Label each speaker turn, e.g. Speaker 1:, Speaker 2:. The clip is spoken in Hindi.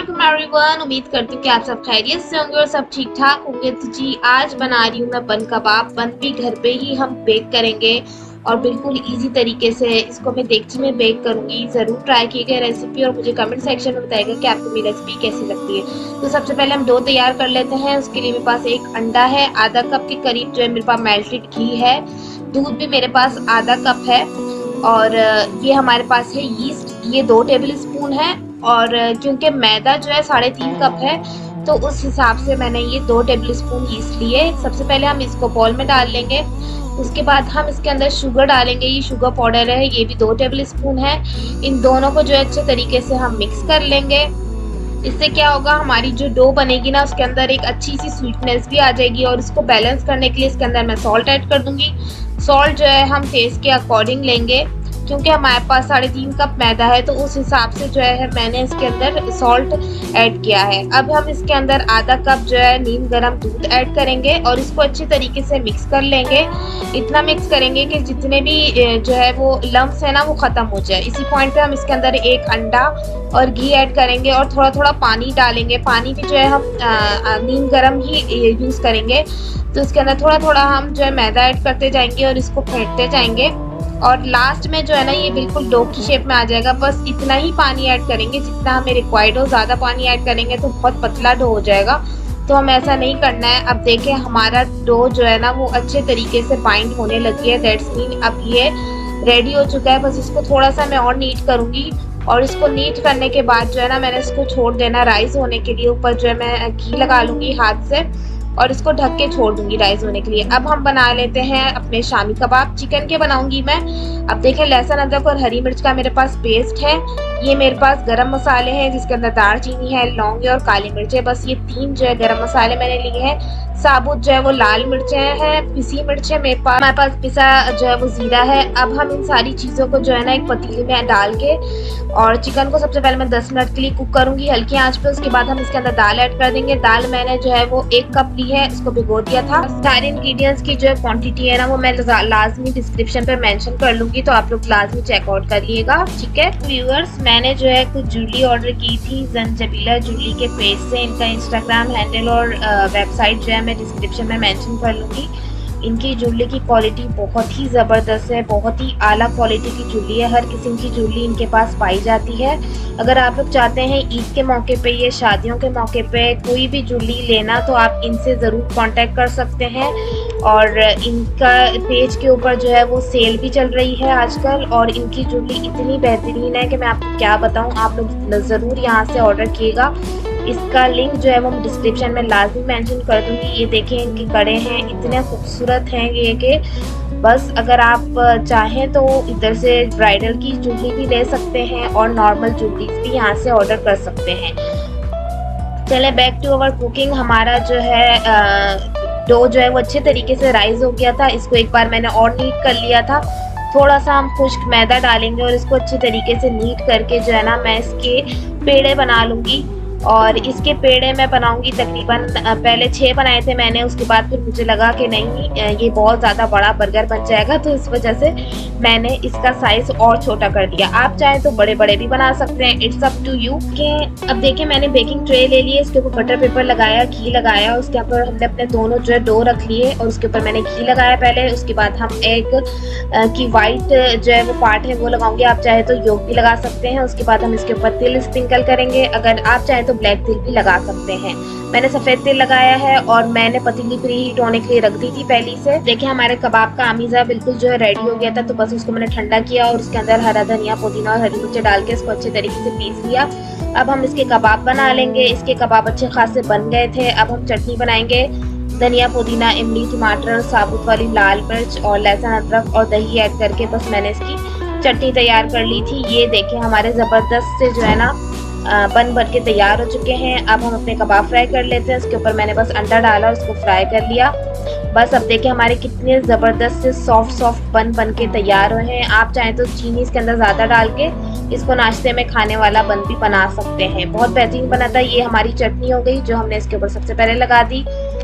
Speaker 1: Welcome everyone. उम्मीद करती हूँ कि आप सब खैरियत से होंगे और सब ठीक ठाक होंगे। तो जी आज बना रही हूँ मैं बन कबाब। बन भी घर पे ही हम बेक करेंगे और बिल्कुल इजी तरीके से इसको मैं देगची में बेक करूंगी। ज़रूर ट्राई कीजिएगा रेसिपी और मुझे कमेंट सेक्शन में बताइएगा कि आपको मेरी रेसिपी कैसी लगती है। तो सबसे पहले हम डो तैयार कर लेते हैं। उसके लिए मेरे पास एक अंडा है, आधा कप के करीब जो है मेरे पास मेल्टेड घी है, दूध भी मेरे पास आधा कप है और ये हमारे पास है यीस्ट, ये 2 टेबल स्पून है। और क्योंकि मैदा जो है 3.5 कप है तो उस हिसाब से मैंने ये 2 टेबल स्पून यीस्ट लिए। सबसे पहले हम इसको बॉल में डाल लेंगे। उसके बाद हम इसके अंदर शुगर डालेंगे। ये शुगर पाउडर है, ये भी 2 टेबल स्पून है। इन दोनों को जो है अच्छे तरीके से हम मिक्स कर लेंगे। इससे क्या होगा, हमारी जो डो बनेगी ना उसके अंदर एक अच्छी सी स्वीटनेस भी आ जाएगी। और इसको बैलेंस करने के लिए इसके अंदर मैं सॉल्ट ऐड कर दूंगी। सॉल्ट जो है हम टेस्ट के अकॉर्डिंग लेंगे, क्योंकि हमारे पास 3.5 कप मैदा है तो उस हिसाब से जो है मैंने इसके अंदर सॉल्ट ऐड किया है। अब हम इसके अंदर आधा कप जो है नीम गर्म दूध ऐड करेंगे और इसको अच्छी तरीके से मिक्स कर लेंगे। इतना मिक्स करेंगे कि जितने भी जो है वो लम्स है ना वो ख़त्म हो जाए। इसी पॉइंट पे हम इसके अंदर एक अंडा और घी ऐड करेंगे और थोड़ा थोड़ा पानी डालेंगे। पानी भी जो है हम नीम गर्म ही यूज़ करेंगे। तो इसके अंदर थोड़ा थोड़ा हम जो है मैदा ऐड करते जाएंगे और इसको फेंटते जाएंगे और लास्ट में जो है ना ये बिल्कुल डो की शेप में आ जाएगा। बस इतना ही पानी ऐड करेंगे जितना हमें रिक्वायर्ड हो। ज़्यादा पानी ऐड करेंगे तो बहुत पतला डो हो जाएगा, तो हम ऐसा नहीं करना है। अब देखें हमारा डो जो है ना वो अच्छे तरीके से बाइंड होने लगी है। दैट्स मीन अब ये रेडी हो चुका है। बस इसको थोड़ा सा मैं और नीट करूँगी और इसको नीट करने के बाद जो है ना मैंने इसको छोड़ देना राइस होने के लिए। ऊपर जो है मैं घी लगा लूँगी हाथ से और इसको ढक के छोड़ दूंगी राइस होने के लिए। अब हम बना लेते हैं अपने शामी कबाब। चिकन के बनाऊंगी मैं। अब देखें लहसुन अदरक और हरी मिर्च का मेरे पास पेस्ट है। ये मेरे पास गरम मसाले हैं जिसके अंदर दालचीनी है, लौंग और काली मिर्च है। बस ये 3 जो है गरम मसाले मैंने लिए हैं। साबुत जो है वो लाल मिर्चें हैं, पिसी मिर्च है मेरे पास पिसा जो है वो जीरा है। अब हम इन सारी चीज़ों को जो है ना एक पतीली में डाल के और चिकन को सबसे पहले मैं 10 मिनट के लिए कुक करूंगी हल्की आंच पे। उसके बाद हम इसके अंदर दाल ऐड कर देंगे। दाल मैंने जो है वो 1 कप ली है, इसको भिगो दिया था। सारे इंग्रेडिएंट्स की जो है क्वांटिटी है ना वो मैं लाजमी डिस्क्रिप्शन पे मेंशन कर लूंगी, तो आप लोग लाजमी चेकआउट कर लिएगा, ठीक है। व्यूअर्स, मैंने जो है कुछ जूली ऑर्डर की थी जंजबीला जूली के पेज से। इनका इंस्टाग्राम हैंडल और वेबसाइट जो है मैं डिस्क्रिप्शन में मेंशन कर लूँगी। इनकी जूली की क्वालिटी बहुत ही ज़बरदस्त है, बहुत ही आला क्वालिटी की जूली है। हर किस्म की जूली इनके पास पाई जाती है। अगर आप लोग चाहते हैं ईद के मौके पे या शादियों के मौके पे कोई भी जूली लेना तो आप इनसे ज़रूर कांटेक्ट कर सकते हैं। और इनका पेज के ऊपर जो है वो सेल भी चल रही है आजकल। और इनकी जूली इतनी बेहतरीन है कि मैं आपको क्या बताऊँ। आप लोग ज़रूर यहाँ से ऑर्डर कीजिएगा। इसका लिंक जो है वो मैं डिस्क्रिप्शन में लाजमी मेंशन कर दूंगी। ये देखें इनके कड़े हैं, इतने खूबसूरत हैं ये कि बस अगर आप चाहें तो इधर से ब्राइडल की जूली भी ले सकते हैं और नॉर्मल जूली भी यहाँ से ऑर्डर कर सकते हैं। चले बैक टू अवर कुकिंग। हमारा जो है डो जो है वो अच्छे तरीके से राइज हो गया था। इसको एक बार मैंने और नीट कर लिया था। थोड़ा सा हम खुश्क मैदा डालेंगे और इसको अच्छे तरीके से नीट करके जो है ना मैं इसके पेड़े बना लूँगी। और इसके पेड़े मैं बनाऊंगी तकरीबन पहले 6 बनाए थे मैंने। उसके बाद फिर मुझे लगा कि नहीं ये बहुत ज़्यादा बड़ा बर्गर बन जाएगा, तो इस वजह से मैंने इसका साइज़ और छोटा कर दिया। आप चाहें तो बड़े बड़े भी बना सकते हैं, इट्स अप टू यू। अब देखिए मैंने बेकिंग ट्रे ले ली है, इसके ऊपर बटर पेपर लगाया, घी लगाया, उसके ऊपर हमने अपने दोनों जो है डो रख लिए और उसके ऊपर मैंने घी लगाया पहले। उसके बाद हम एग की वाइट जो है वो पार्ट है वो लगाऊंगे। आप चाहे तो योग भी लगा सकते हैं। उसके बाद हम इसके ऊपर तिल स्प्रिंकल करेंगे। अगर आप चाहें तो ब्लैक तिल भी लगा सकते हैं। मैंने सफ़ेद तिल लगाया है और मैंने पतीली प्री हीट होने के लिए रख दी थी पहले से। देखिए हमारे कबाब का आमीज़ा बिल्कुल जो है रेडी हो गया था, तो बस उसको मैंने ठंडा किया और उसके अंदर हरा धनिया, पुदीना और हरी मिर्च डाल के इसको अच्छे तरीके से पीस लिया। अब हम इसके कबाब बना लेंगे। इसके कबाब अच्छे खासे बन गए थे। अब हम चटनी बनाएंगे। धनिया, पुदीना, इमली, टमाटर, साबुत वाली लाल मिर्च और लहसुन अदरक और दही ऐड करके बस मैंने इसकी चटनी तैयार कर ली थी। ये देखिए हमारे ज़बरदस्त से जो है ना बन भर के तैयार हो चुके हैं। अब हम अपने कबाब फ्राई कर लेते हैं। इसके ऊपर मैंने बस अंडा डाला और उसको फ्राई कर लिया। बस अब देखिए हमारे कितने ज़बरदस्त से सॉफ्ट बन के तैयार हुए हैं। आप चाहें तो चीनी इसके अंदर ज़्यादा डाल के इसको नाश्ते में खाने वाला बन भी बना सकते हैं। बहुत बेहतरीन बना था। ये हमारी चटनी हो गई जो हमने इसके ऊपर सबसे पहले लगा दी।